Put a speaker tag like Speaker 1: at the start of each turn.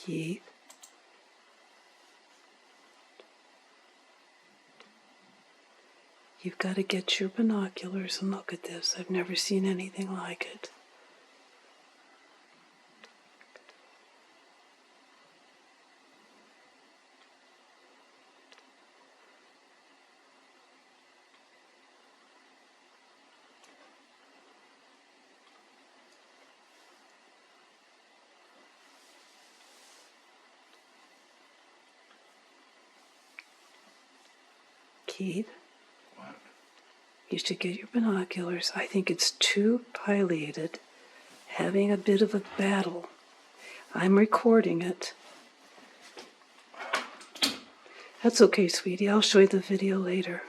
Speaker 1: Keith. You've got to get your binoculars and look at this. I've never seen anything like it. Keith?
Speaker 2: What?
Speaker 1: You should get your binoculars. I think it's two pileated having a bit of a battle. I'm recording it. That's okay, sweetie. I'll show you the video later.